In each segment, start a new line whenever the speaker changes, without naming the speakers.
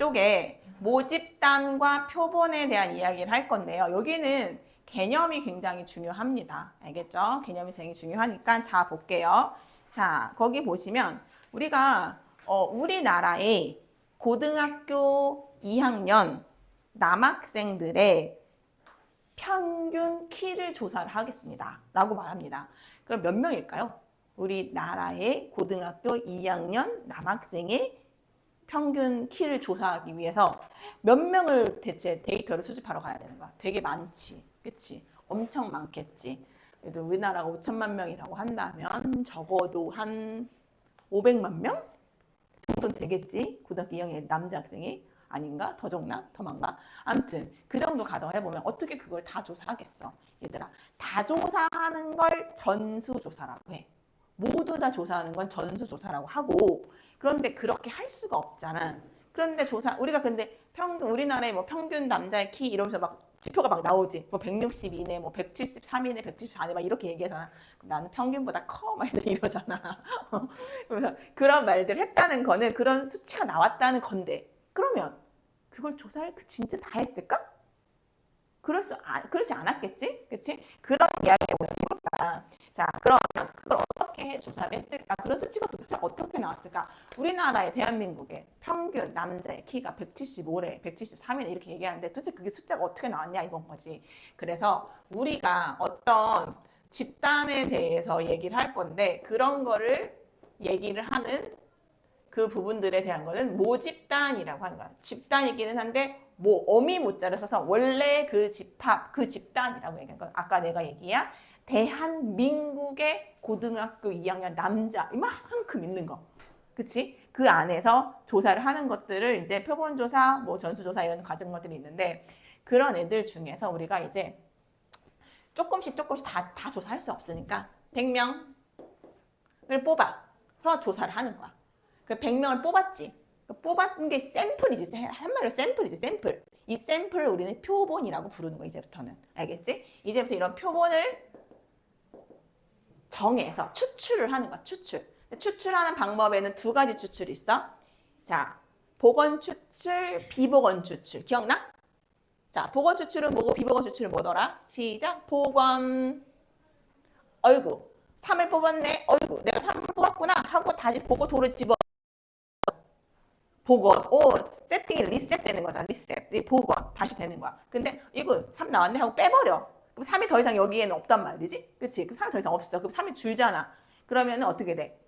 이쪽에 모집단과 표본에 대한 이야기를 할 건데요. 여기는 개념이 굉장히 중요합니다. 알겠죠? 개념이 굉장히 중요하니까 자 볼게요. 자 거기 보시면 우리가 우리나라의 고등학교 2학년 남학생들의 평균 키를 조사를 하겠습니다. 라고 말합니다. 그럼 몇 명일까요? 우리나라의 고등학교 2학년 남학생의 평균 키를 조사하기 위해서 몇 명을 대체 데이터를 수집하러 가야 되는 거야? 되게 많지. 그치? 엄청 많겠지. 그래도 우리나라가 5천만 명이라고 한다면 적어도 한 500만 명 정도는 되겠지. 고등학교 2학년 남자 학생이. 아닌가? 더 적나? 더 많가? 아무튼 그 정도 가정해보면 어떻게 그걸 다 조사하겠어? 얘들아, 다 조사하는 걸 전수조사라고 해. 모두 다 조사하는 건 전수조사라고 하고, 그런데 그렇게 할 수가 없잖아. 그런데 우리가 근데 우리나라의 뭐 평균 남자의 키 이러면서 막 지표가 막 나오지. 뭐 160 이내, 뭐 173 이내, 174 이내 막 이렇게 얘기하잖아. 나는 평균보다 커, 막 이러잖아. 그래서 그런 말들 했다는 거는 그런 수치가 나왔다는 건데, 그러면 그걸 조사를 진짜 다 했을까? 그러지 않았겠지? 그치? 그런 이야기를 해볼까? 자, 그러면 그걸 어떻게 조사를 했을까? 그런 수치가 도대체 어떻게 나왔을까? 우리나라의 대한민국의 평균 남자의 키가 175래, 173이래 이렇게 얘기하는데 도대체 그게 숫자가 어떻게 나왔냐 이건 거지. 그래서 우리가 어떤 집단에 대해서 얘기를 할 건데 그런 거를 얘기를 하는 그 부분들에 대한 거는 모집단이라고 하는 거야. 집단이기는 한데 어미 모자를 써서 원래 그 집합, 그 집단이라고 얘기한 거야. 아까 내가 얘기한 대한민국의 고등학교 2학년 남자 이만큼 있는 거. 그치? 그 안에서 조사를 하는 것들을 이제 표본조사, 뭐 전수조사 이런 과정 것들이 있는데 그런 애들 중에서 우리가 이제 조금씩 다 조사할 수 없으니까 100명을 뽑아서 조사를 하는 거야. 그 100명을 뽑았지. 뽑았는 게 샘플이지. 한마디로 샘플이지, 샘플. 이 샘플을 우리는 표본이라고 부르는 거야, 이제부터는. 알겠지? 이제부터 이런 표본을 정해서 추출을 하는 거야, 추출. 추출하는 방법에는 두 가지 추출이 있어. 자, 복원 추출, 비복원 추출. 기억나? 자, 복원 추출은 뭐고, 비복원 추출은 뭐더라? 시작. 복원. 어이구, 3을 뽑았네. 어이구, 내가 3을 뽑았구나. 하고 다시 보고 돌을 집어. 복원. 세팅이 리셋되는 거잖아. 리셋. 복원. 다시 되는 거야. 근데 이거 3 나왔네 하고 빼버려. 그럼 3이 더 이상 여기에는 없단 말이지. 그치? 그럼 3이 더 이상 없어. 그럼 3이 줄잖아. 그러면 어떻게 돼?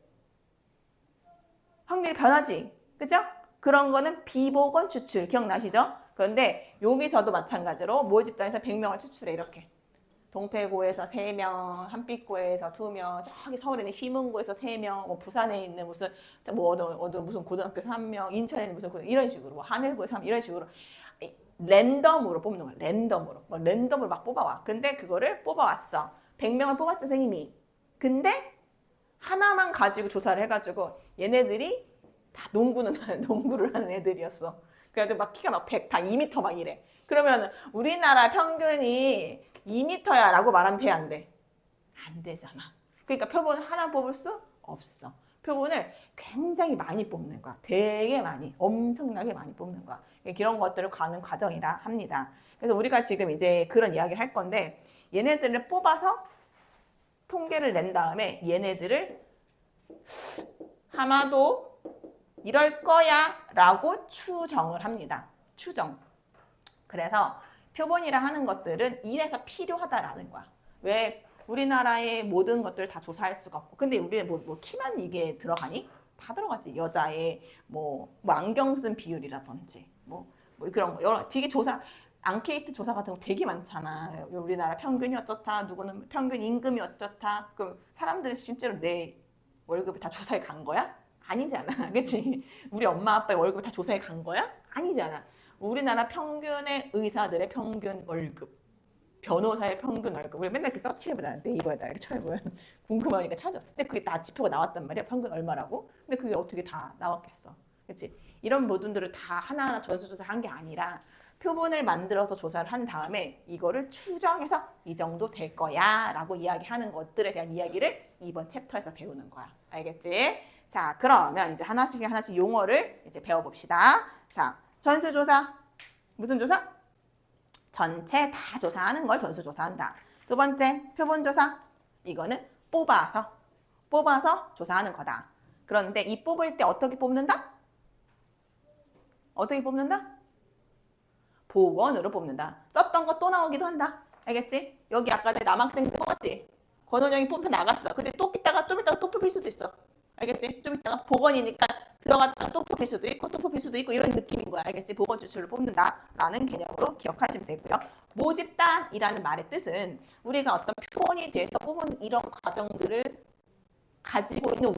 확률이 변하지. 그죠? 그런 거는 비복원 추출. 기억나시죠? 그런데 여기서도 마찬가지로 모집단에서 100명을 추출해. 이렇게. 동패고에서 3명, 한빛고에서 2명, 저기 서울에 있는 휘문고에서 3명, 뭐 부산에 있는 무슨 무슨 고등학교에서 1명, 인천에 있는 무슨 이런 식으로, 뭐 하늘고에서 3명 이런 식으로 랜덤으로 뽑는 거야. 랜덤으로 막 뽑아와. 근데 그거를 뽑아왔어. 100명을 뽑았죠, 선생님이. 근데 하나만 가지고 조사를 해가지고 얘네들이 다 농구를 하는 애들이었어. 그래가지고 막 키가 막 100, 다 2m 막 이래. 그러면 우리나라 평균이 2m야 라고 말하면 돼, 안 돼? 안 되잖아. 그러니까 표본 하나 뽑을 수 없어. 표본을 굉장히 많이 뽑는 거야. 되게 많이, 엄청나게 많이 뽑는 거야. 이런 것들을 가는 과정이라 합니다. 그래서 우리가 지금 이제 그런 이야기를 할 건데 얘네들을 뽑아서 통계를 낸 다음에 얘네들을 아마도 이럴 거야 라고 추정을 합니다. 추정. 그래서 표본이라 하는 것들은 이래서 필요하다라는 거야. 왜 우리나라의 모든 것들을 다 조사할 수가 없고. 근데 우리는 뭐 키만 이게 들어가니? 다 들어가지. 여자의 뭐 안경 쓴 비율이라든지 뭐 그런 거 여러 되게 앙케이트 조사 같은 거 되게 많잖아. 우리나라 평균이 어떻다, 누구는 평균 임금이 어떻다. 그럼 사람들이 실제로 내 월급을 다 조사해 간 거야? 아니잖아. 그치? 우리 엄마 아빠의 월급을 다 조사해 간 거야? 아니잖아. 우리나라 평균의 의사들의 평균 월급, 변호사의 평균 월급. 우리 맨날 이렇게 서치해보자. 네이버에다 이렇게 쳐보면 궁금하니까 찾아. 근데 그게 다 지표가 나왔단 말이야. 평균 얼마라고? 근데 그게 어떻게 다 나왔겠어? 그치? 이런 모든들을 다 하나하나 전수조사를 한 게 아니라 표본을 만들어서 조사를 한 다음에 이거를 추정해서 이 정도 될 거야 라고 이야기하는 것들에 대한 이야기를 이번 챕터에서 배우는 거야. 알겠지? 자, 그러면 이제 하나씩 용어를 이제 배워봅시다. 자, 전수조사. 무슨 조사? 전체 다 조사하는 걸 전수조사한다. 두 번째, 표본조사. 이거는 뽑아서 조사하는 거다. 그런데 이 뽑을 때 어떻게 뽑는다? 어떻게 뽑는다? 복원으로 뽑는다. 썼던 거 또 나오기도 한다. 알겠지? 여기 아까 전에 남학생들 뽑았지? 권원영이 뽑혀 나갔어. 근데 좀 이따가 또 뽑힐 수도 있어. 알겠지? 좀 이따가 복원이니까 들어갔다가 또 뽑힐 수도 있고 또 뽑힐 수도 있고 이런 느낌인 거야. 알겠지? 복원 추출을 뽑는다라는 개념으로 기억하시면 되고요. 모집단이라는 말의 뜻은 우리가 어떤 표본이 돼서 뽑은 이런 과정들을 가지고 있는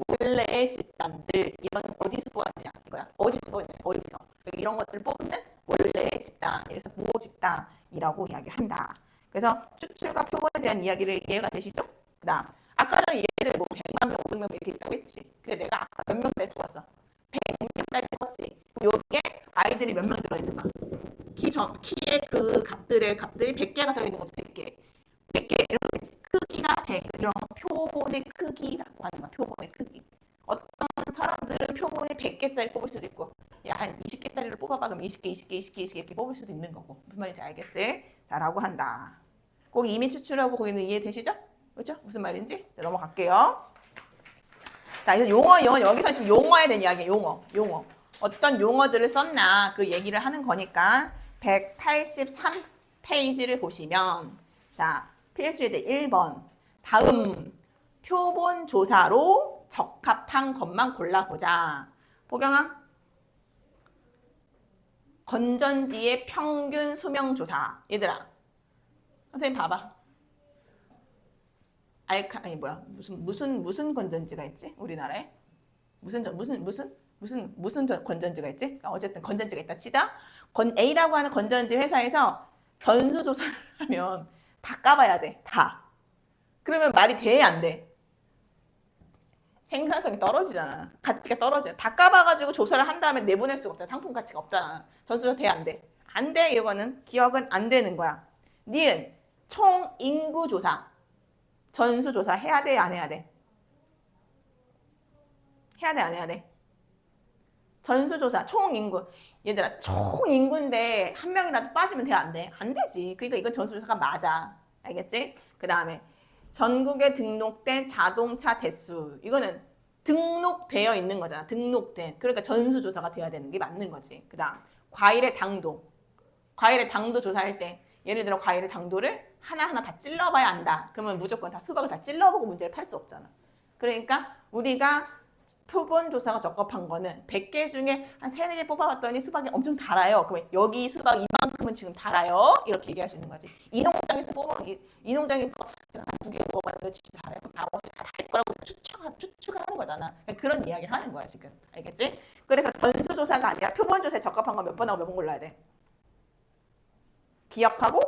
원래의 집단들 이런 어디서 뽑았냐 이거야. 어디서 뽑았냐 어디서 이런 것들을 뽑는 원래의 집단. 그래서 모집단이라고 이야기를 한다. 그래서 추출과 표본에 대한 이야기를 이해가 되시죠? 그다음 아까 전에 얘를 뭐 100만 명, 500명 이렇게 있다고 했지. 근데 내가 아까 몇 명까지 뽑았어? 100명까지 뽑았지. 그럼 여기에 아이들이 몇 명 들어있는 거야? 키의 그 값들이 100개가 들어있는 거지. 100개. 100개 이렇게 크기가 100 이런 표본의 크기라고 하는 거야. 표본의 크기. 어떤 사람들은 표본이 100개짜리 뽑을 수도 있고 야, 한 20개짜리를 뽑아봐. 그럼 20개 이렇게 뽑을 수도 있는 거고. 무슨 말인지 알겠지? 자, 라고 한다. 꼭 이미 추출하고 거기는 이해되시죠? 그렇죠? 무슨 말인지? 자, 넘어갈게요. 자, 이제 용어. 여기서 지금 용어에 대한 이야기예요. 용어. 어떤 용어들을 썼나 그 얘기를 하는 거니까 183페이지를 보시면 자, 필수 예제 1번. 다음 표본 조사로 적합한 것만 골라보자. 보경아. 건전지의 평균 수명 조사. 얘들아. 선생님 봐봐. 무슨 건전지가 있지? 우리나라에? 무슨 건전지가 있지? 어쨌든 건전지가 있다 치자. A라고 하는 건전지 회사에서 전수조사를 하면 다 까봐야 돼. 다. 그러면 말이 돼? 안 돼? 생산성이 떨어지잖아. 가치가 떨어져. 다 까봐가지고 조사를 한 다음에 내보낼 수가 없잖아. 상품 가치가 없잖아. 전수조사 돼? 안 돼? 안 돼. 이거는 기억은 안 되는 거야. 니은 총 인구 조사. 전수조사 해야 돼? 안 해야 돼? 해야 돼? 안 해야 돼? 전수조사 총 인구. 얘들아 총 인구인데 한 명이라도 빠지면 돼? 안 돼? 안 되지. 그러니까 이건 전수조사가 맞아. 알겠지? 그 다음에 전국에 등록된 자동차 대수. 이거는 등록되어 있는 거잖아. 등록된. 그러니까 전수조사가 돼야 되는 게 맞는 거지. 그 다음 과일의 당도. 과일의 당도 조사할 때 예를 들어 과일의 당도를 하나하나 다 찔러봐야 한다. 그러면 무조건 다 수박을 다 찔러보고 문제를 팔 수 없잖아. 그러니까 우리가 표본 조사가 적합한 거는 100개 중에 한 3, 4개 뽑아봤더니 수박이 엄청 달아요. 그러면 여기 수박 이만큼은 지금 달아요. 이렇게 얘기할 수 있는 거지. 이 농장에서 뽑으면 이 농장이 한 2개 뽑아봤는데 진짜 달아요. 나머지 다 달 거라고 추측하는 거잖아. 그런 이야기를 하는 거야 지금. 알겠지? 그래서 전수조사가 아니라 표본 조사에 적합한 거 몇 번하고 몇 번 골라야 돼? 기억하고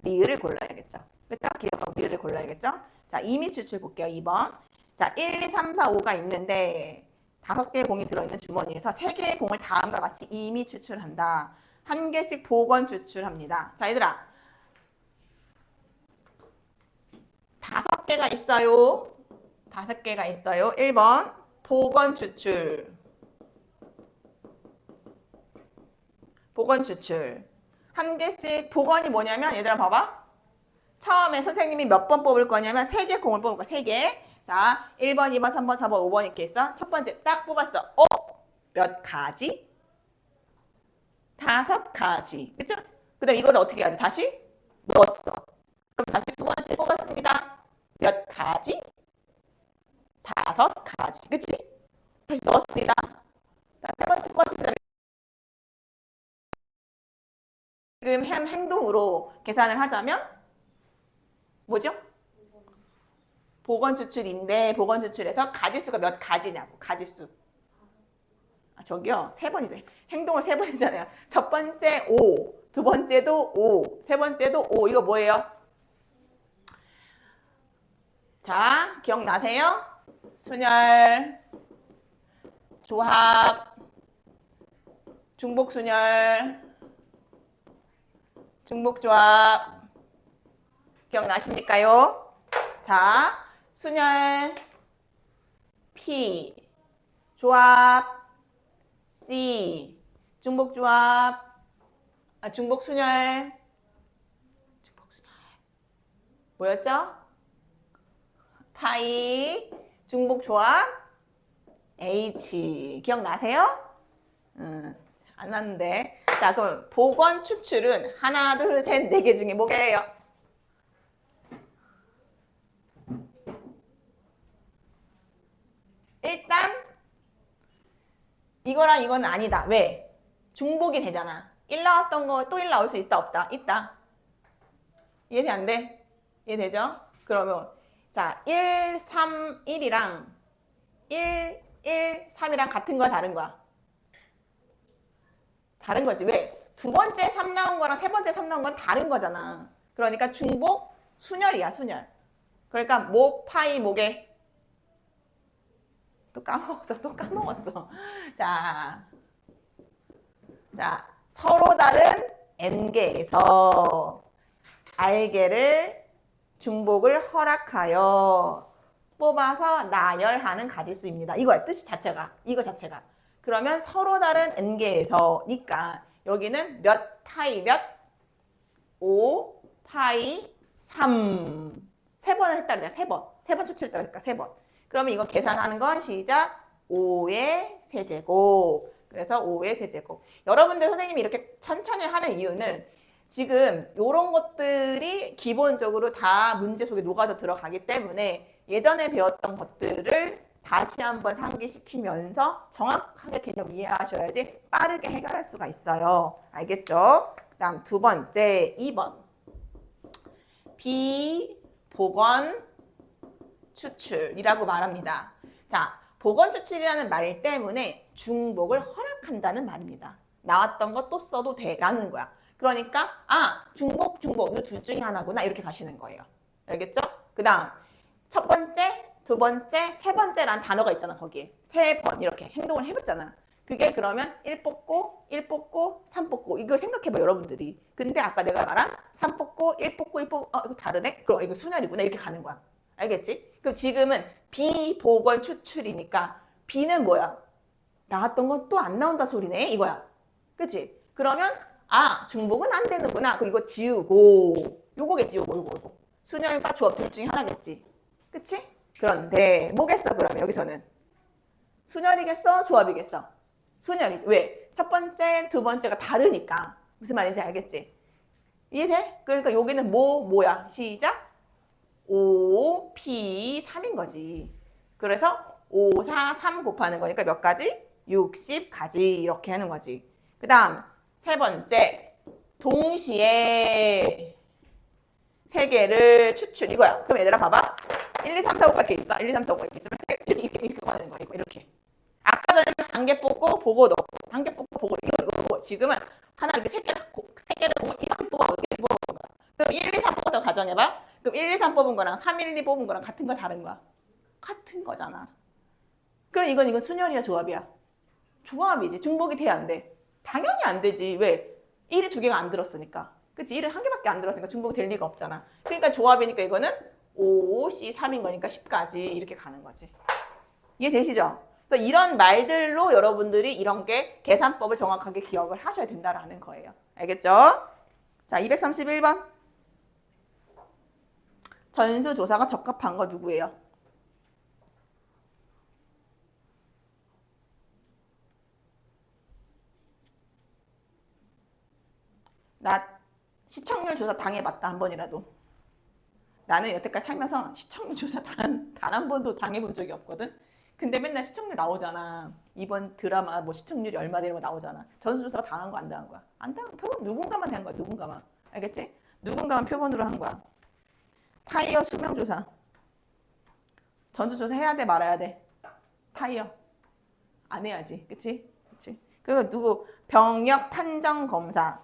리을을 골라야겠죠. 그렇죠? 기억하고 리을을 골라야겠죠. 자, 이미 추출 볼게요. 2번. 자, 1, 2, 3, 4, 5가 있는데 5개의 공이 들어있는 주머니에서 3개의 공을 다음과 같이 이미 추출한다. 1개씩 복원 추출합니다. 자, 얘들아. 5개가 있어요. 5개가 있어요. 1번 복원 추출. 복원 추출. 1개씩 복원이 뭐냐면 얘들아 봐봐. 처음에 선생님이 몇 번 뽑을 거냐면 3개 공을 뽑을 거야. 3개. 자, 1번, 2번, 3번, 4번, 5번 이렇게 있어. 첫 번째 딱 뽑았어. 몇 가지? 5가지. 그쵸? 그 다음에 이걸 어떻게 해야 돼? 다시 넣었어. 그럼 다시 두 번째 뽑았습니다. 몇 가지? 5가지. 그치? 다시 넣었습니다. 자, 세 번째 뽑았습니다. 지금 한 행동으로 계산을 하자면 뭐죠? 복원 추출인데 복원 추출에서 가지수가 몇 가지냐고. 가지수. 저기요. 3번이죠. 행동을 3번 했잖아요. 첫 번째 5, 두 번째도 5, 세 번째도 5. 이거 뭐예요? 자, 기억나세요? 순열, 조합, 중복순열, 중복조합. 기억나십니까요? 자, 순열, P, 조합, C. 중복조합. 중복순열. 중복순열. 뭐였죠? 파이. 중복조합. H. 기억나세요? 안 났는데. 자, 그럼 복원 추출은 하나, 둘, 셋, 네 개 중에 뭐게요? 일단 이거랑 이건 아니다. 왜? 중복이 되잖아. 1 나왔던 거 또 1 나올 수 있다 없다? 있다. 이해돼 안 돼? 이해되죠? 그러면 자 1, 3, 1이랑 1, 1, 3이랑 같은 거야 다른 거야? 다른 거지. 왜? 두 번째 3 나온 거랑 세 번째 3 나온 건 다른 거잖아. 그러니까 중복 순열이야 순열. 그러니까 목, 파이, 목에 또 까먹었어. 자, 서로 다른 n개에서 r개를 중복을 허락하여 뽑아서 나열하는 가지수입니다. 이거야, 뜻이 자체가. 이거 자체가. 그러면 서로 다른 n개에서니까 여기는 몇 파이 몇? 5 파이 3. 세 번을 했다 그러잖아. 세 번. 세 번 추출했다 그러니까 세 번. 그러면 이거 계산하는 건 시작 5의 세제곱. 그래서 5의 세제곱. 여러분들 선생님이 이렇게 천천히 하는 이유는 지금 이런 것들이 기본적으로 다 문제 속에 녹아져 들어가기 때문에 예전에 배웠던 것들을 다시 한번 상기시키면서 정확하게 개념 이해하셔야지 빠르게 해결할 수가 있어요. 알겠죠? 그 다음 두 번째 2번. 비복원 추출이라고 말합니다. 자, 복원 추출이라는 말 때문에 중복을 허락한다는 말입니다. 나왔던 거 또 써도 돼 라는 거야. 그러니까 중복 이 둘 중에 하나구나 이렇게 가시는 거예요. 알겠죠? 그 다음 첫 번째, 두 번째, 세 번째라는 단어가 있잖아. 거기에 세 번 이렇게 행동을 해봤잖아. 그게 그러면 1 뽑고 1 뽑고 3 뽑고 이걸 생각해봐 여러분들이. 근데 아까 내가 말한 3 뽑고 1 뽑고 1 뽑고 이거 다르네? 그럼 이거 순열이구나 이렇게 가는 거야. 알겠지? 그럼 지금은 비복원 추출이니까 B는 뭐야? 나왔던 건 또 안 나온다 소리네 이거야. 그치? 그러면 중복은 안 되는구나. 그럼 이거 지우고 요거겠지 요거. 순열과 조합 둘 중에 하나겠지. 그치? 그런데 뭐겠어 그러면 여기서는? 순열이겠어? 조합이겠어? 순열이지. 왜? 첫 번째, 두 번째가 다르니까. 무슨 말인지 알겠지? 이해돼? 그러니까 여기는 뭐야? 시작! 5, P, 3인 거지. 그래서 5, 4, 3 곱하는 거니까 몇 가지? 60가지 이렇게 하는 거지. 그 다음 세 번째 동시에 세 개를 추출 이거야. 그럼 얘들아 봐봐. 1, 2, 3, 4, 5가 이렇게 있어. 1, 2, 3, 4, 5가 이렇게 있으면 이렇게 하는 거야. 이렇게. 아까 전에는 단계 뽑고 보고 넣고 단계 뽑고 보고 이거 지금은 하나 이렇게 세 개를 보고 이렇게 뽑아 거야. 그럼 1, 2, 3 뽑았다고 가정해봐. 그럼 1, 2, 3 뽑은 거랑 3, 1, 2 뽑은 거랑 같은 거 다른 거야? 같은 거잖아. 그럼 이건 순열이야 조합이야? 조합이지. 중복이 돼 안 돼? 당연히 안 되지. 왜? 1이 두 개가 안 들었으니까. 그치? 1은 한 개밖에 안 들었으니까 중복이 될 리가 없잖아. 그러니까 조합이니까 이거는 5, C, 3인 거니까 10까지 이렇게 가는 거지. 이해되시죠? 그래서 이런 말들로 여러분들이 이런 게 계산법을 정확하게 기억을 하셔야 된다라는 거예요. 알겠죠? 자, 231번. 전수조사가 적합한 거 누구예요? 나 시청률 조사 당해봤다 한 번이라도. 나는 여태까지 살면서 시청률 조사 단 한 번도 당해본 적이 없거든. 근데 맨날 시청률 나오잖아. 이번 드라마 뭐 시청률이 얼마 되는 거 나오잖아. 전수조사가 당한 거 안 당한 거야? 안 당한 표본 누군가만 한 거야. 누군가만. 알겠지? 누군가만 표본으로 한 거야. 타이어 수명조사. 전수조사 해야 돼 말아야 돼? 타이어. 안 해야지. 그치? 그치? 그리고 누구 병력 판정 검사.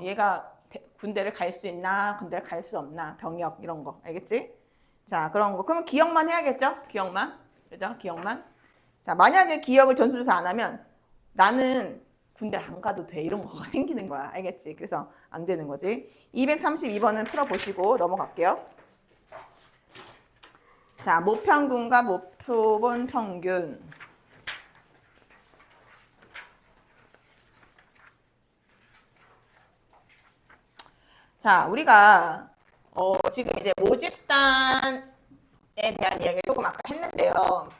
얘가 군대를 갈 수 있나 군대를 갈 수 없나 병역 이런 거 알겠지? 자 그런 거 그러면 기억만 해야겠죠? 기억만 그죠? 기억만 자 만약에 기억을 전수조사 안 하면 나는 군대 안 가도 돼 이런 거가 생기는 거야 알겠지? 그래서 안 되는 거지 232번은 풀어보시고 넘어갈게요 자 모평균과 모표본 평균 자, 우리가 지금 이제 모집단에 대한 이야기를 조금 아까 했는데요.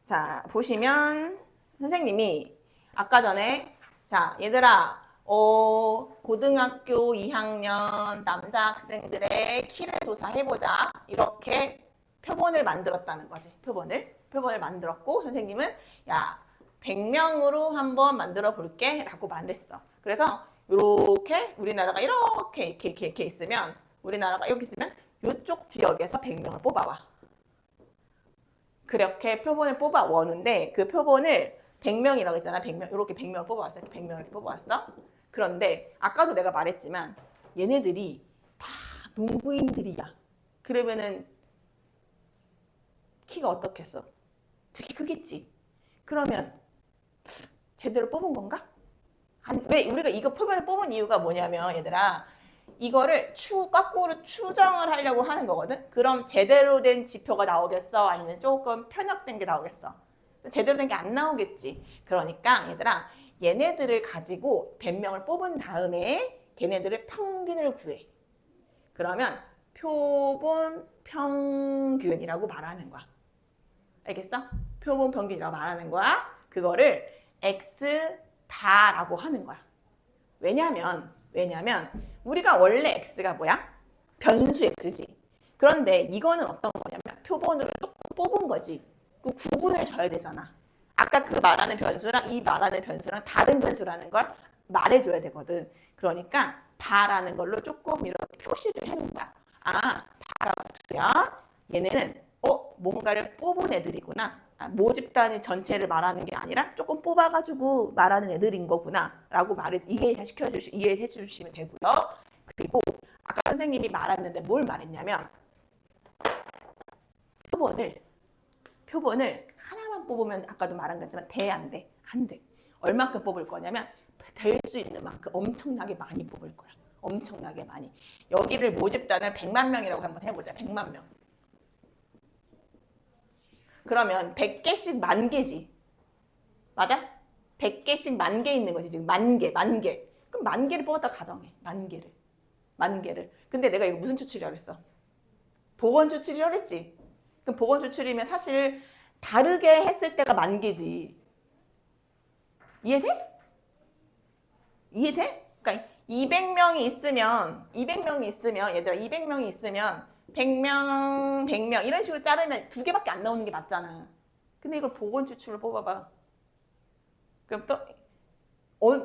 자, 보시면 선생님이 아까 전에 자, 얘들아, 고등학교 2학년 남자 학생들의 키를 조사해보자. 이렇게 표본을 만들었다는 거지. 표본을 만들었고, 선생님은 야, 100명으로 한번 만들어 볼게 라고 말했어. 그래서 이렇게 우리나라가 이렇게 있으면, 우리나라가 여기 있으면 이쪽 지역에서 100명을 뽑아와. 그렇게 표본을 뽑아오는데 그 표본을 100명이라고 했잖아. 100명. 이렇게 100명을 뽑아왔어. 이렇게 100명을 이렇게 뽑아왔어. 그런데 아까도 내가 말했지만 얘네들이 다 농부인들이야. 그러면은 키가 어떻겠어? 되게 크겠지. 그러면 제대로 뽑은 건가? 아니, 왜 우리가 이거 표본을 뽑은 이유가 뭐냐면 얘들아, 이거를 거꾸로 추정을 하려고 하는 거거든. 그럼 제대로 된 지표가 나오겠어? 아니면 조금 편협된 게 나오겠어? 제대로 된 게 안 나오겠지. 그러니까 얘들아, 얘네들을 가지고 100명을 뽑은 다음에 걔네들의 평균을 구해. 그러면 표본 평균이라고 말하는 거야. 알겠어? 표본 평균이라고 말하는 거야. 그거를 X바라고 하는 거야. 왜냐면 우리가 원래 X가 뭐야? 변수 X지. 그런데 이거는 어떤 거냐면 표본으로 조금 뽑은 거지. 그 구분을 져야 되잖아. 아까 그 말하는 변수랑 이 말하는 변수랑 다른 변수라는 걸 말해줘야 되거든. 그러니까 바라는 걸로 조금 이렇게 표시를 해놓은 거야. 아, 바가 X야. 얘네는 뭔가를 뽑은 애들이구나. 모집단이 전체를 말하는 게 아니라 조금 뽑아가지고 말하는 애들인 거구나 라고 이해해 주시면 되고요. 그리고 아까 선생님이 말했는데 뭘 말했냐면 표본을 하나만 뽑으면 아까도 말한 거지만 안 돼. 얼마큼 뽑을 거냐면 될 수 있는 만큼 엄청나게 많이 뽑을 거야. 엄청나게 많이. 여기를 모집단을 100만 명이라고 한번 해보자. 100만 명. 그러면 100개씩 10,000개지. 맞아? 100개씩 10,000개 있는 거지. 지금 10,000개. 그럼 10,000개를 뽑았다고 가정해. 10,000개를. 근데 내가 이거 무슨 추출이라고 했어? 보건 추출이라고 했지. 그럼 보건 추출이면 사실 다르게 했을 때가 10,000개지. 이해돼? 그러니까 200명이 있으면 얘들아 200명이 있으면 100명 이런 식으로 자르면 2개밖에 안 나오는 게 맞잖아. 근데 이걸 보건 추출을 뽑아봐. 그럼 또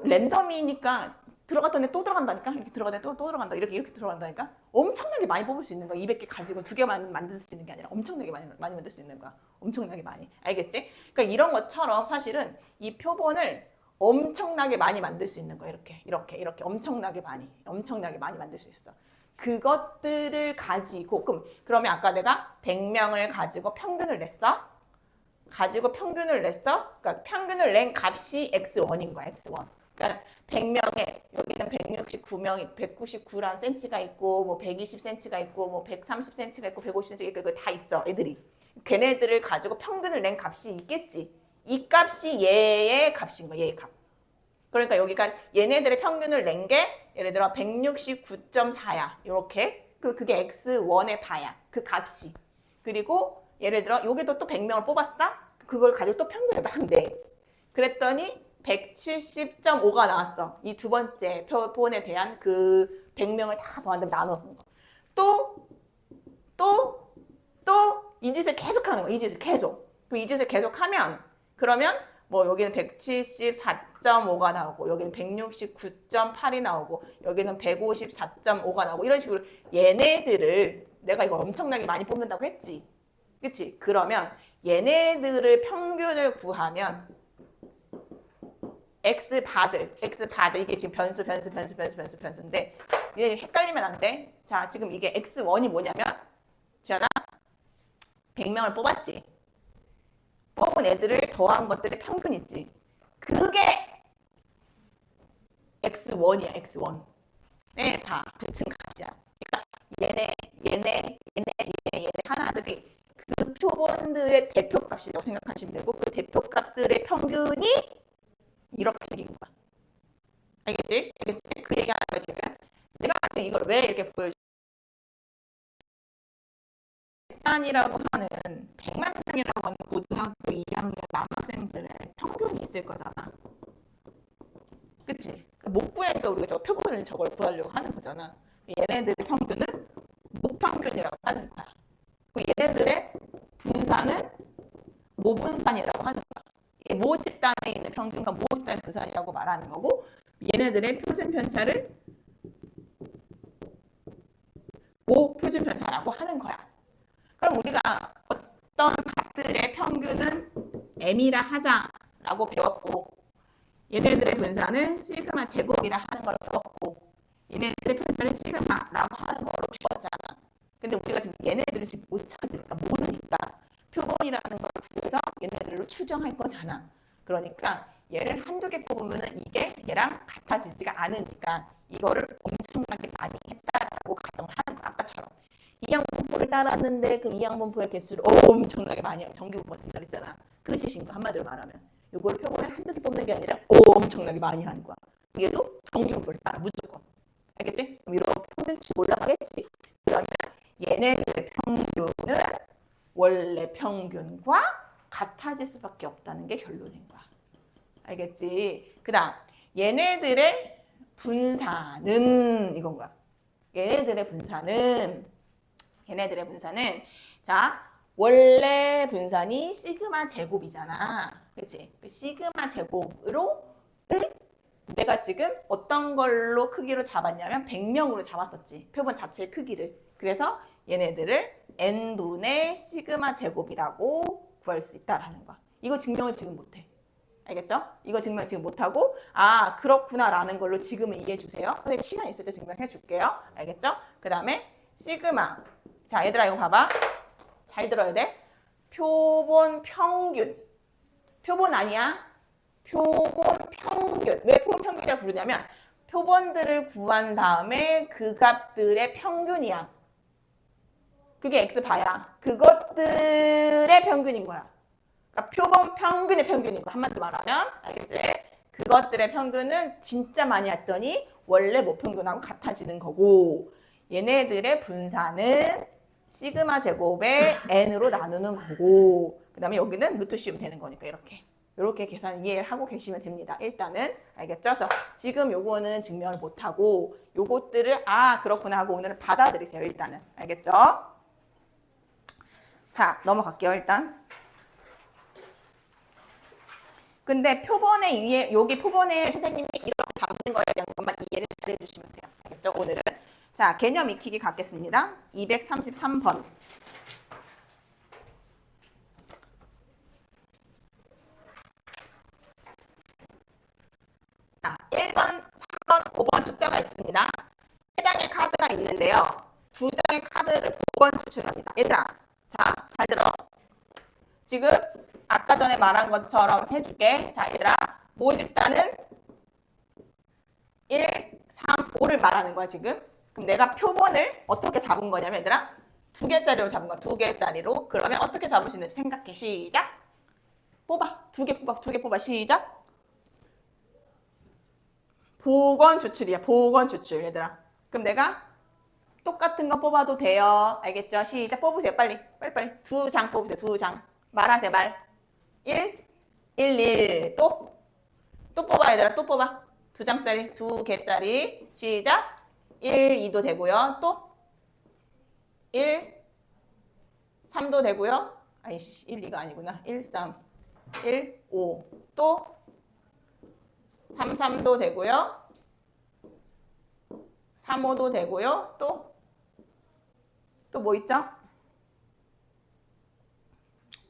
랜덤이니까 들어갔더니 또 들어간다니까. 이렇게 들어가더니 또 들어간다. 이렇게 들어간다니까. 엄청나게 많이 뽑을 수 있는 거야. 200개 가지고 2개만 만들 수 있는 게 아니라 엄청나게 많이 만들 수 있는 거야. 엄청나게 많이. 알겠지? 그러니까 이런 것처럼 사실은 이 표본을 엄청나게 많이 만들 수 있는 거야. 이렇게 엄청나게 많이 만들 수 있어. 그것들을 가지고 그러면 아까 내가 100명을 가지고 평균을 냈어. 그러니까 평균을 낸 값이 X1인 거야. X1. 그러니까 100명에 여기는 169명이 199란 센치가 있고 뭐 120cm가 있고 뭐 130cm가 있고 150cm가 있고 그거 다 있어. 애들이. 걔네들을 가지고 평균을 낸 값이 있겠지. 이 값이 얘의 값인 거야. 얘의 값. 그러니까 여기가 얘네들의 평균을 낸 게 예를 들어 169.4야. 이렇게. 그게 X1의 바야. 그 값이. 그리고 예를 들어 여기도 또 100명을 뽑았어? 그걸 가지고 또 평균을 막 내. 그랬더니 170.5가 나왔어. 이 두 번째 표본에 대한 그 100명을 다 더한 다음에 나눠서. 또 이 짓을 계속 하는 거야. 이 짓을 계속 하면 그러면 뭐 여기는 174.5가 나오고 여기는 169.8이 나오고 여기는 154.5가 나오고 이런 식으로 얘네들을 내가 이거 엄청나게 많이 뽑는다고 했지. 그치? 그러면 얘네들을 평균을 구하면 X바들 이게 지금 변수인데 얘 헷갈리면 안 돼. 자, 지금 이게 X1이 뭐냐면 지연아 100명을 뽑았지. 뽑은 애들을 더한 것들의 평균 있지. 그게 X1이야. X1에 다 붙은 값이야. 그러니까 얘네 하나들이 그 표본들의 대표값이라고 생각하시면 되고 그 대표값들의 평균이 이렇게 생긴 거야. 알겠지? 이걸 왜 이렇게 보여줘? 집단이라고 하는 100만 명이라고 하는 고등학교 2학년 남학생들의 평균이 있을 거잖아. 그치? 못 구하니까 우리가 저 표본을 저걸 구하려고 하는 거잖아. 얘네들의 평균은 목평균이라고 하는 거야. 얘네들의 분산은 모분산이라고 하는 거야. 모 집단에 있는 평균과 모 집단의 분산이라고 말하는 거고, 얘네들의 표준 편차를 모 표준 편차라고 하는 거야. 그럼 우리가 어떤 값들의 평균은 m이라 하자라고 배웠고, 얘네들의 분산은 시그마 제곱이라 하는 걸 배웠고, 얘네들의 편차를 시그마라고 하는 걸로 배웠잖아. 근데 우리가 지금 얘네들을 지금 못 찾으니까 모르니까 표본이라는 걸 구해서 얘네들로 추정할 거잖아. 그러니까 얘를 한두 개 뽑으면 이게 얘랑 같아지지가 않으니까 이거를 엄청나게 많이 했다라고 가정을 하는 거야. 아까처럼. 이항분포를 따랐는데 그 이항분포의 개수를 엄청나게 많이 하고 정규분포가 된다 그랬잖아. 그 짓인 거 한마디로 말하면. 요걸 표본을 한두 개 뽑는 게 아니라 엄청나게 많이 하는 거야. 얘도 정규분포를 따라 무조건. 알겠지? 그럼 이렇게 평균치 올라가겠지. 그러면 얘네들의 평균은 원래 평균과 같아질 수밖에 없다는 게 결론인 거야. 알겠지? 그 다음 얘네들의 분산은 이건 거야. 얘네들의 분산은 자 원래 분산이 시그마 제곱이잖아. 그렇지? 그 시그마 제곱으로 내가 지금 어떤 걸로 크기로 잡았냐면 100명으로 잡았었지. 표본 자체의 크기를. 그래서 얘네들을 n분의 시그마 제곱이라고 구할 수 있다라는 거야. 이거 증명을 지금 못해. 알겠죠? 이거 증명 지금 못하고 아 그렇구나 라는 걸로 지금은 이해해 주세요. 선생님 시간 있을 때 증명해 줄게요. 알겠죠? 그 다음에 시그마. 자 얘들아 이거 봐봐. 잘 들어야 돼. 표본 평균. 표본 아니야. 표본 평균. 왜 표본 평균이라고 부르냐면 표본들을 구한 다음에 그 값들의 평균이야. 그게 x바야. 그것들의 평균인 거야. 그러니까 표본 평균의 평균인 거. 한마디로 말하면 알겠지? 그것들의 평균은 진짜 많이 했더니 원래 모평균하고 같아지는 거고 얘네들의 분산은 시그마 제곱에 n으로 나누는 거고 그 다음에 여기는 루트 씌우면 되는 거니까 이렇게 계산 이해하고 계시면 됩니다. 일단은 알겠죠? 그래서 지금 요거는 증명을 못하고 요것들을 아 그렇구나 하고 오늘은 받아들이세요. 일단은 알겠죠? 자 넘어갈게요. 일단 근데 표본에 의해 여기 표본을 선생님이 이렇게 담는 거에 대한 것만 이해를 잘 해주시면 돼요. 알겠죠? 오늘은 자 개념 익히기 갖겠습니다. 233번 자 1번, 3번, 5번 숫자가 있습니다. 3장의 카드가 있는데요. 2장의 카드를 복원 추출합니다. 얘들아 자 잘 들어. 지금 아까 전에 말한 것처럼 해줄게. 자, 얘들아. 모 집단은 1, 3, 5를 말하는 거야, 지금. 그럼 내가 표본을 어떻게 잡은 거냐면, 얘들아. 2개짜리로 잡은 거야, 2개짜리로. 그러면 어떻게 잡을 수 있는지 생각해. 시작. 뽑아. 2개 뽑아. 시작. 복원 추출이야, 복원 추출, 얘들아. 그럼 내가 똑같은 거 뽑아도 돼요. 알겠죠? 시작. 뽑으세요, 빨리. 빨리. 2장 뽑으세요, 2장. 말하세요, 말. 1, 1. 또 뽑아 얘들아 또 뽑아 2장짜리 2개짜리 시작 1, 2도 되고요 또 1, 3도 되고요 아이씨 1, 2가 아니구나 1, 3, 1, 5 또 3, 3도 되고요 3, 5도 되고요 또 뭐 있죠?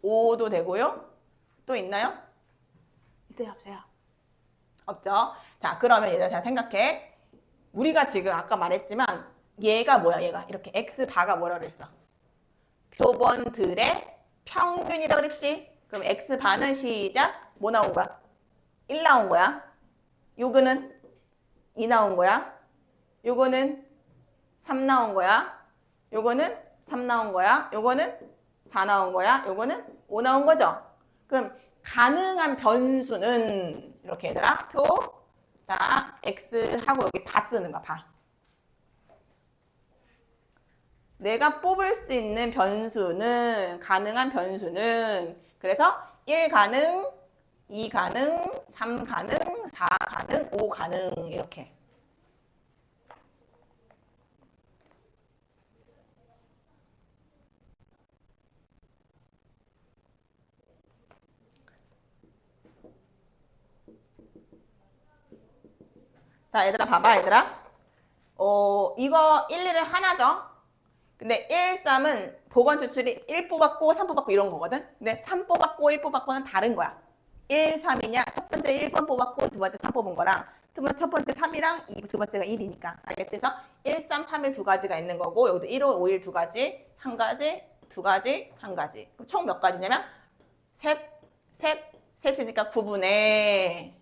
5도 되고요 또 있나요? 있어요? 없어요? 없죠? 자, 그러면 얘들아 잘 생각해. 우리가 지금 아까 말했지만 얘가 뭐야? 얘가 이렇게 x바가 뭐라 그랬어? 표본들의 평균이라 그랬지? 그럼 x바는 시작 뭐 나온 거야? 1 나온 거야. 요거는 2 나온 거야. 요거는 3 나온 거야. 요거는 3 나온 거야. 요거는 4 나온 거야. 요거는 5 나온 거죠? 그럼 가능한 변수는 이렇게 얘들아 자 x하고 여기 바 쓰는 거야 바 내가 뽑을 수 있는 변수는, 가능한 변수는, 그래서 1 가능, 2 가능, 3 가능, 4 가능, 5 가능, 이렇게. 자, 얘들아, 봐봐, 얘들아. 이거 1, 2를 하나죠? 근데 1, 3은 보건 추출이 1 뽑았고 3 뽑았고 이런 거거든? 근데 3 뽑았고 1 뽑았고는 다른 거야. 1, 3이냐? 첫 번째 1번 뽑았고 두 번째 3 뽑은 거랑 첫 번째 3이랑 두 번째가 1이니까. 알겠지? 그래서 1, 3, 3, 1 두 가지가 있는 거고 여기도 1, 5, 5, 1 두 가지, 한 가지, 두 가지, 한 가지. 그럼 총 몇 가지냐면 셋이니까 9분의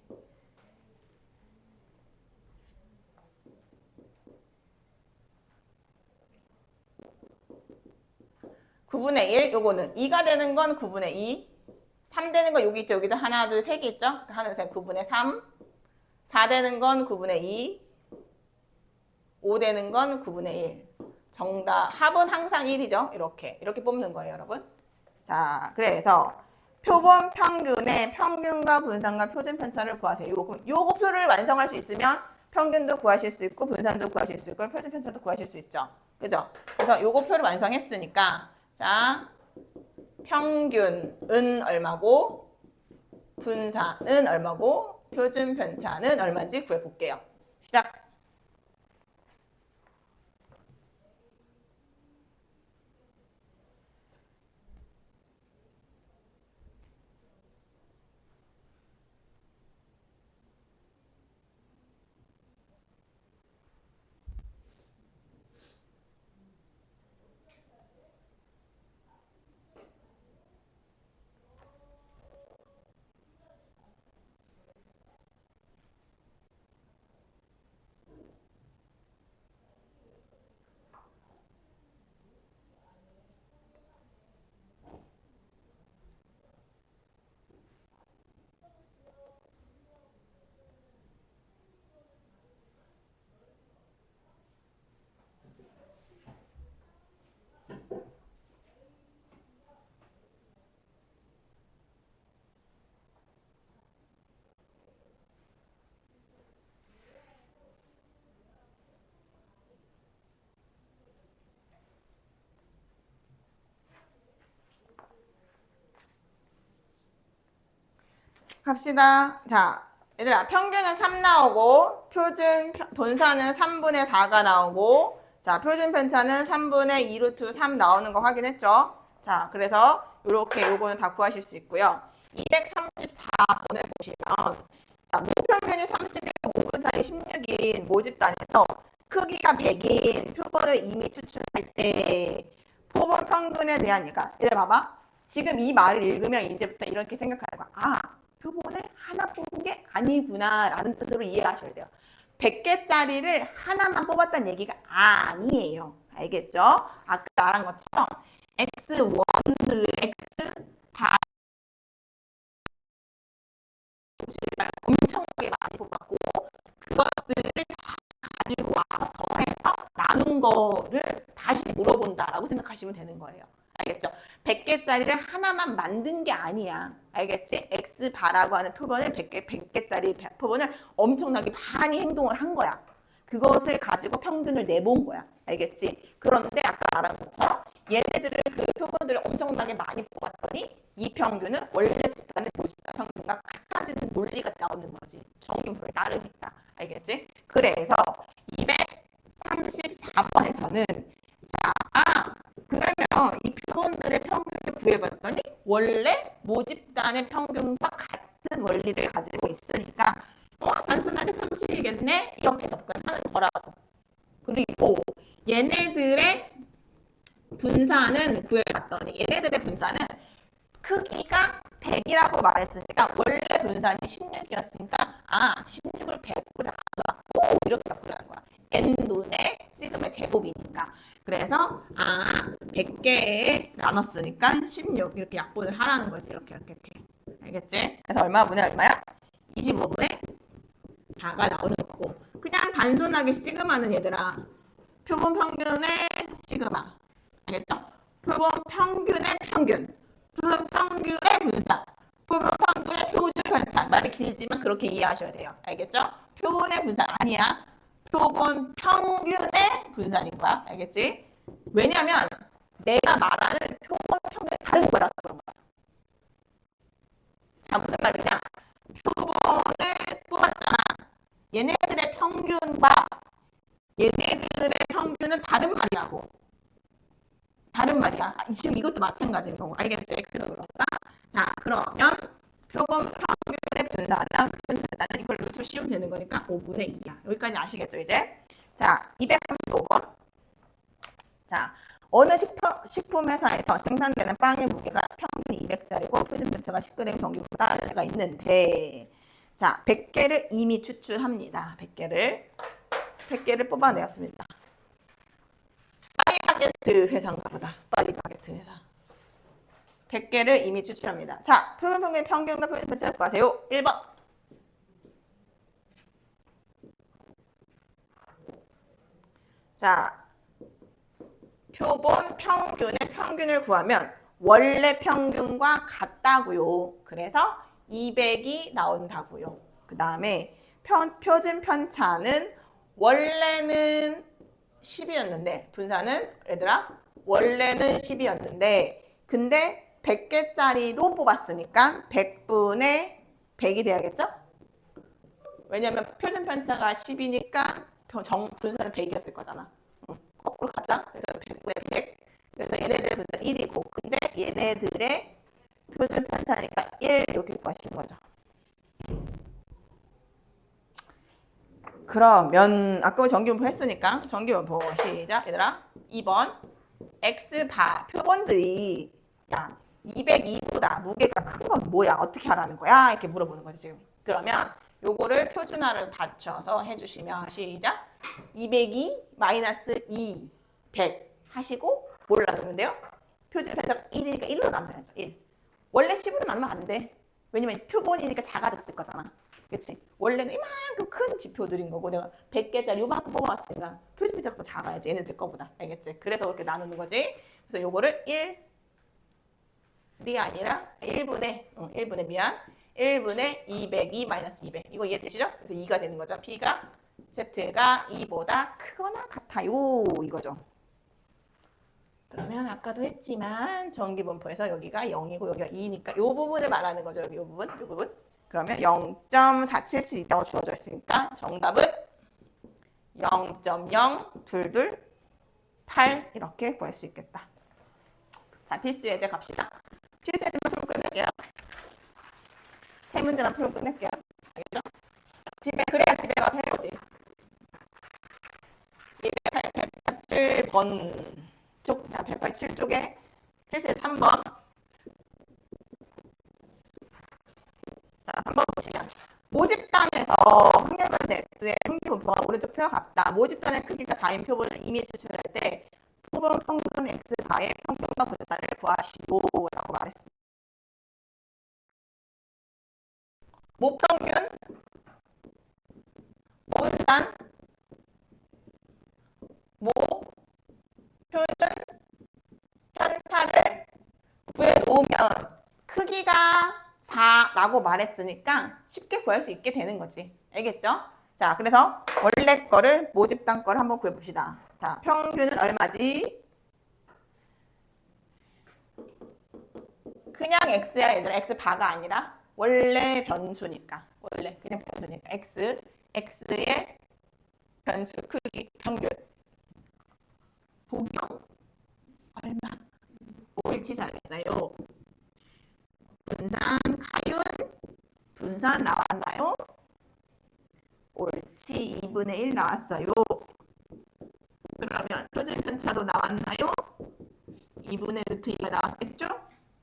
9분의 1, 요거는 2가 되는 건 9분의 2, 3 되는 건 여기 있죠. 여기도 하나, 둘, 세 개 있죠. 하나, 둘, 셋, 9분의 3, 4 되는 건 9분의 2, 5 되는 건 9분의 1. 정답, 합은 항상 1이죠. 이렇게 뽑는 거예요, 여러분. 자, 그래서 표본 평균의 평균과 분산과 표준 편차를 구하세요. 요거 표를 완성할 수 있으면 평균도 구하실 수 있고 분산도 구하실 수 있고 표준 편차도 구하실 수 있죠. 그죠? 그래서 요거 표를 완성했으니까 자, 평균은 얼마고 분산은 얼마고 표준 편차는 얼마인지 구해볼게요. 시작! 갑시다. 자, 얘들아, 평균은 3 나오고, 본산은 3분의 4가 나오고, 자, 표준 편차는 3분의 2 루트 3 나오는 거 확인했죠? 자, 그래서 요거는 다 구하실 수 있고요. 234번을 보시면, 자, 모평균이 31과 5분 사이 16인 모집단에서 크기가 100인 표본을 이미 추출할 때, 표본 평균에 대한, 얘들 봐봐. 지금 이 말을 읽으면 이제부터 이렇게 생각하는 거야. 아, 표본을 하나 뽑은 게 아니구나 라는 뜻으로 이해하셔야 돼요. 100개짜리를 하나만 뽑았다는 얘기가 아니에요. 알겠죠? 아까 말한 것처럼 X1을 X 바 엄청나게 많이 뽑았고 그것들을 가지고 와서 더해서 나눈 거를 다시 물어본다라고 생각하시면 되는 거예요. 알겠죠? 100개짜리를 하나만 만든 게 아니야. 알겠지? X바라고 하는 표본을 100개짜리 표본을 엄청나게 많이 행동을 한 거야. 그것을 가지고 평균을 내본 거야. 알겠지? 그런데 아까 말한 것처럼 얘네들을 그 표본들을 엄청나게 많이 뽑았더니 이 평균은 원래 집단의 모집단 평균과 같아지는 논리가 나오는 거지. 정규표를 따르니까. 알겠지? 그래서 234번에서는 자, 그러면 이 표본들의 평균을 구해봤더니 원래 모집단의 평균과 같은 원리를 가지고 있으니까 단순하게 30이겠네? 이렇게 접근하는 거라고. 그리고 얘네들의 분산은 구해봤더니 얘네들의 분산은 크기가 100이라고 말했으니까 원래 분산이 16이었으니까 16을 100으로 나눠갖고 이렇게 접근하는 거야. n분의 시그마의 제곱이니까. 그래서 100개에 나눴으니까 16 이렇게 약분을 하라는 거지. 이렇게. 알겠지? 그래서 얼마분의 얼마야? 25분의 4가 나오는 거고. 그냥 단순하게 시그마는 얘들아 표본 평균의 시그마 알겠죠? 표본 평균의 평균, 표본 평균의 분산, 표본 평균의 표준 편차. 말이 길지만 그렇게 이해하셔야 돼요. 알겠죠? 표본의 분산 아니야. 표본 평균의 분산인 거야. 알겠지? 왜냐면 내가 말하는 표본 평균이 다른 거라서 그런 거야. 자, 무슨 말이냐? 표본을 뽑았잖아. 얘네들의 평균과 얘네들의 평균은 다른 말이라고. 다른 말이야. 지금 이것도 마찬가지인 거고. 알겠지? 그래서 그런가? 자, 그러면 표본 평균의 분산은 이걸 루트로 씌우면 되는 거니까 5분의 2야. 여기까지 아시겠죠, 이제? 자, 235번. 자, 어느 식품 회사에서 생산되는 빵의 무게가 평균 200짜리고 표준 편차가 10g 정도보다 차이가 있는데, 자, 100개를 이미 추출합니다. 100개를 뽑아내었습니다. 파리바게트 회사인가 보다. 파리바게트 회사. 100개를 이미 추출합니다. 자, 표본 평균의 평균과 표준 편차를 구하세요. 1번. 자, 표본 평균의 평균을 구하면 원래 평균과 같다고요. 그래서 200이 나온다고요. 그 다음에 표준 편차는 원래는 10이었는데 분산은 얘들아 원래는 10이었는데 근데 100개짜리로 뽑았으니까 100분의 100이 돼야겠죠? 왜냐면 표준 편차가 10이니까 분산은 100이었을 거잖아. 거꾸로 가자. 그래서 100분의 100. 그래서 얘네들의 분산 1이고 근데 얘네들의 표준 편차니까 1 이렇게 구하시는 거죠. 그러면 아까 우리 정기분포 했으니까 정기분포 시작 얘들아 2번 X바 표본들이 야 202보다 무게가 큰 건 뭐야 어떻게 하라는 거야 이렇게 물어보는 거지 지금. 그러면 요거를 표준화를 받쳐서 해주시면 시작 202 마이너스 2 100 하시고 뭘 나누면 돼요? 표준 편차가 1이니까 1로 나눠야죠. 1 원래 10으로 나누면 안 돼. 왜냐면 표본이니까 작아졌을 거잖아. 그치? 원래는 이만큼 큰 지표들인 거고 내가 100개짜리 요만큼 뽑아왔으니까 표준 편차가 더 작아야지 얘네들 거보다. 알겠지? 그래서 그렇게 나누는 거지. 그래서 요거를 1이 아니라 1분의 미안 1분의 202 마이너스 200 이거 이해되시죠? 그래서 2가 되는 거죠. P가 Z가 2보다 크거나 같아요 이거죠. 그러면 아까도 했지만 전기분포에서 여기가 0이고 여기가 2니까 이 부분을 말하는 거죠. 여기 이 부분. 그러면 0.477 있다고 주어져 있으니까 정답은 0.0228 이렇게 구할 수 있겠다. 자, 필수 예제 갑시다. 필수 예제만 풀고 끝낼게요. 세 문제만 풀고 끝낼게요. 알겠죠? 그래야 집에 가서 해보지. 287번 쪽, 187쪽에 필수 3번. 자, 3번 보시면 모집단에서 한결같은 X의 평균분포가 오른쪽 표와 같다. 모집단의 크기가 4인 표본을 이미 추출할 때 표본 평균 X바의 평균과 분산을 구하시오 라고 말했습니다. 모평균, 모분산, 표준 편차를 구해놓으면 크기가 4라고 말했으니까 쉽게 구할 수 있게 되는 거지. 알겠죠? 자, 그래서 원래 거를 모집단 거를 한번 구해봅시다. 자, 평균은 얼마지? 그냥 X야 얘들아. X바가 아니라 원래 변수니까. 원래 그냥 변수니까. X의 변수 크기 평균. 복용 얼마? 옳지 잘했어요. 분산 가윤 분산 나왔나요? 옳지 2분의 1 나왔어요. 그러면 표준 편차도 나왔나요? 2분의 루트 2가 나왔겠죠?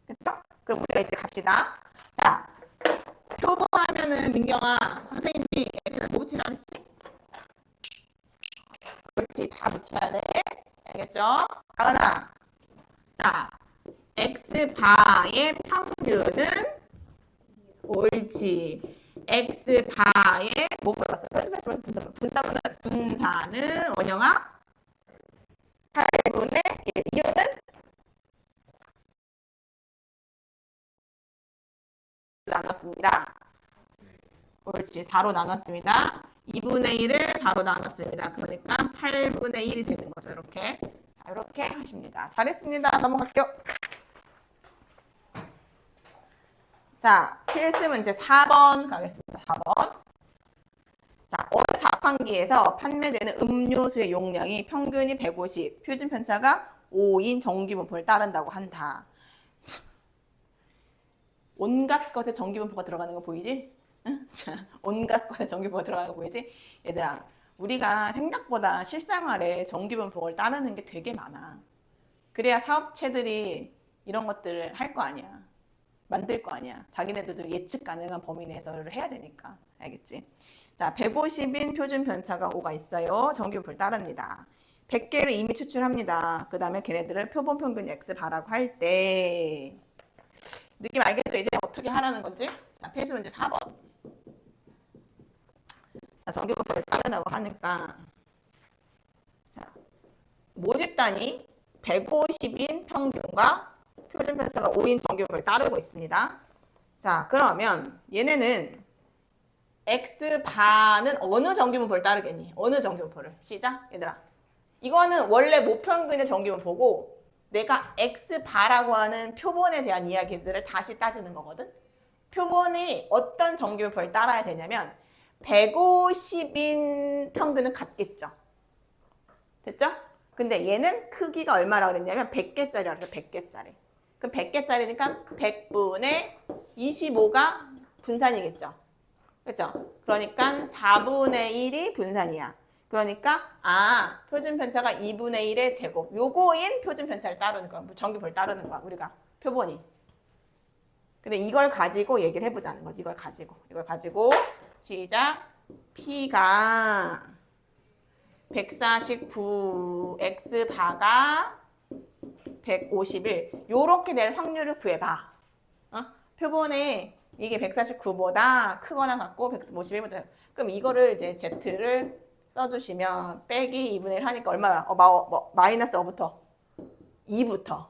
됐죠? 그럼 우리가 이제 갑시다. 자, 표본하면은 민경아 선생님이 X는 뭐 붙이라 그랬지? 옳지 다 붙여야 돼. 알겠죠? 가은아. 자, X바의 평균은 옳지. X바의 뭐 물어봤어? 분산은 원영아 8분의 1. 이유는 나눴습니다. 옳지. 4로 나눴습니다. 2분의 1을 4로 나눴습니다. 그러니까 8분의 1이 되는 거죠. 이렇게. 자, 이렇게 하십니다. 잘했습니다. 넘어갈게요. 자, 필수 문제 4번 가겠습니다. 4번. 자, 어느 자판기에서 판매되는 음료수의 용량이 평균이 150, 표준 편차가 5인 정기분포를 따른다고 한다. 온갖 것에 정기분포가 들어가는 거 보이지? 응? 자, 온갖 것에 정기분포가 들어가는 거 보이지? 얘들아, 우리가 생각보다 실생활에 정기분포를 따르는 게 되게 많아. 그래야 사업체들이 이런 것들을 할 거 아니야. 만들 거 아니야. 자기네들도 예측 가능한 범위 내에서를 해야 되니까. 알겠지? 자, 150인 표준 편차가 5가 있어요. 정기분포를 따릅니다. 100개를 이미 추출합니다. 그 다음에 걔네들을 표본 평균 X 바라고 할 때 느낌 알겠죠? 이제 어떻게 하라는 건지? 자, 필수 문제 4번. 자, 정기분포를 따른다고 하니까 자, 모집 단위 150인 평균과 표준 편차가 5인 정기분포를 따르고 있습니다. 자, 그러면 얘네는 X바는 어느 정기분포를 따르겠니? 어느 정기분포를? 시작, 얘들아. 이거는 원래 모평균의 정기분포고 내가 X바라고 하는 표본에 대한 이야기들을 다시 따지는 거거든. 표본이 어떤 정기분포를 따라야 되냐면 150인 평균은 같겠죠. 됐죠? 근데 얘는 크기가 얼마라고 그랬냐면 100개짜리라고 해서 100개짜리. 그럼 100개짜리니까 100분의 25가 분산이겠죠. 그렇죠? 그러니까 4분의 1이 분산이야. 그러니까 표준 편차가 2분의 1의 제곱. 요거인 표준 편차를 따르는 거야. 정기분포를 따르는 거야. 우리가 표본이. 근데 이걸 가지고 얘기를 해보자는 거지. 이걸 가지고 시작. P가 149, X바가 151. 요렇게 될 확률을 구해봐. 표본에 이게 149보다 크거나 같고 151보다 그럼 이거를 이제 Z를 써주시면 빼기 2분의 1 하니까 얼마야? 마이너스 5부터 2부터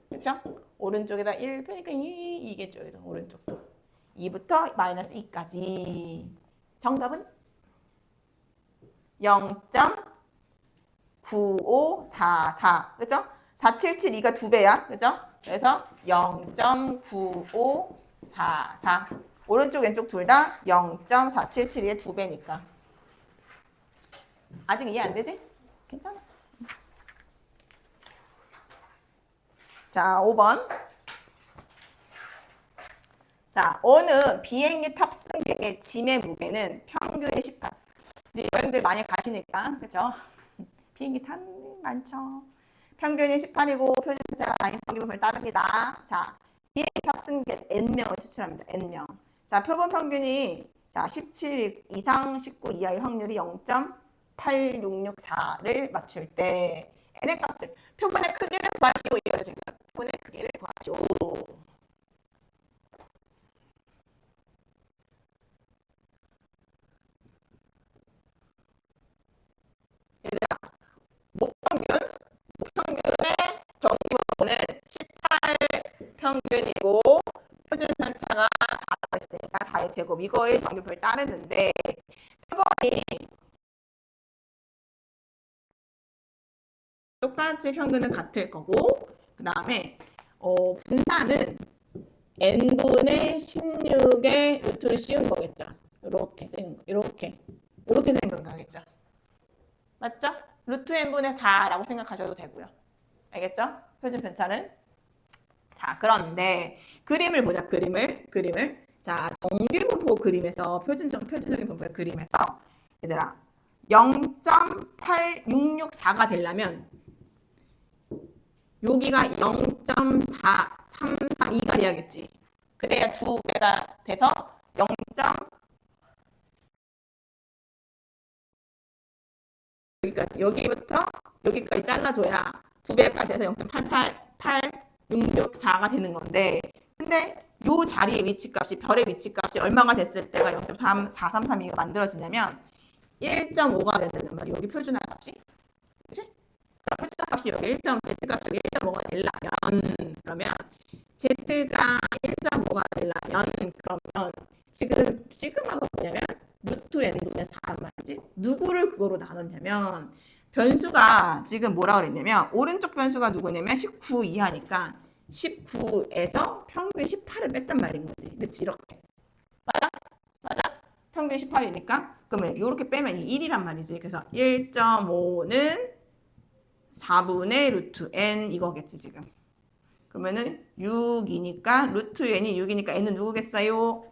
그렇죠? 오른쪽에다 1 빼니까 2겠죠. 오른쪽도 2부터 마이너스 2까지 정답은 0.9544 그렇죠? 4772가 2배야 그렇죠? 그래서 0.9544 오른쪽 왼쪽 둘 다 0.4772의 2배니까 아직 이해 안 되지? 괜찮아. 자, 5번. 자, 어느 비행기 탑승객의 짐의 무게는 평균이 18. 근데 여행들 많이 가시니까, 그죠? 비행기 탄 많죠. 평균이 18이고 표준자 정기분포를 따릅니다. 자, 비행기 탑승객 N명을 추출합니다. N명. 자, 표본 평균이 자 17 이상 19 이하일 확률이 0.8664를 맞출 때 N의 값을 표본의 크기를 구하시오. 이거죠 지금. 표본의 크기를 구하시오. 얘들아, 목평균의 정기분포는 18 평균이고 표준 편차가 4가 있으니까 4의 제곱 이거의 정기분포를 따르는데 표본이 똑같이 평균은 같을 거고 그 다음에 분산은 n분의 16의 루트를 씌운 거겠죠. 이렇게 생각하겠죠. 맞죠? 루트 n분의 4라고 생각하셔도 되고요. 알겠죠? 표준 편차는. 자, 그런데 그림을 보자. 그림을. 자, 정기분포 그림에서 표준적인 분포의 그림에서 얘들아 0.8664가 되려면 여기가 0.4332가 돼야겠지. 그래야 2배가 돼서 0. 여기까지 여기부터 여기까지 잘라줘야 2배가 돼서 0.88864가 되는 건데 근데 요 자리의 위치값이 별의 위치값이 얼마가 됐을 때가 0.4332가 만들어지냐면 1.5가 된다는 말이야. 여기 표준화 값이. 그치? 그럼 표준화 값이 여기 1.5가 되려면 그러면 z가 1.5가 되려면 그러면 지금 시그마가 뭐냐면 루트 n분의 4란 말이지. 누구를 그거로 나눴냐면 변수가 지금 뭐라 그랬냐면 오른쪽 변수가 누구냐면 19 이하니까 19에서 평균 18을 뺐단 말인 거지. 그렇지? 이렇게. 맞아? 맞아? 평균 18이니까 그러면 이렇게 빼면 1이란 말이지. 그래서 1.5는 4분의 루트 n 이거겠지 지금. 그러면은 6이니까 루트 n이 6이니까 n은 누구겠어요?